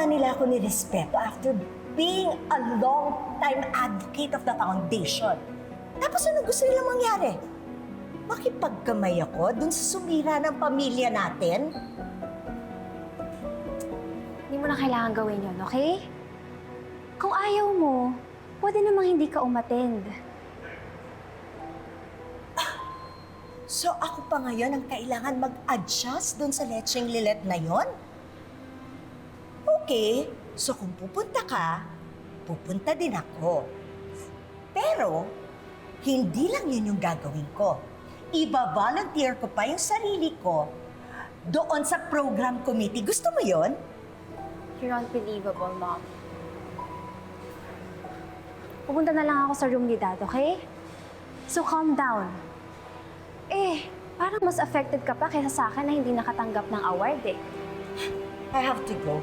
nga nila ako nirespeto after being a long-time advocate of the foundation. Tapos ano gusto nilang mangyari? Makipagkamay ako dun sa sumira ng pamilya natin? Hindi mo na kailangan gawin yun, okay? Kung ayaw mo, pwede namang hindi ka umattend. So ako pa ngayon ang kailangan mag-adjust dun sa lecheng lilet na yon? Okay, so kung pupunta ka, pupunta din ako. Pero, hindi lang yun yung gagawin ko. Iba-volunteer ko pa yung sarili ko doon sa program committee. Gusto mo yon? You're unbelievable, Mom. Pupunta na lang ako sa room ni Dad, okay? So calm down. Parang mas affected ka pa kaysa sa akin na hindi nakatanggap ng award eh. I have to go.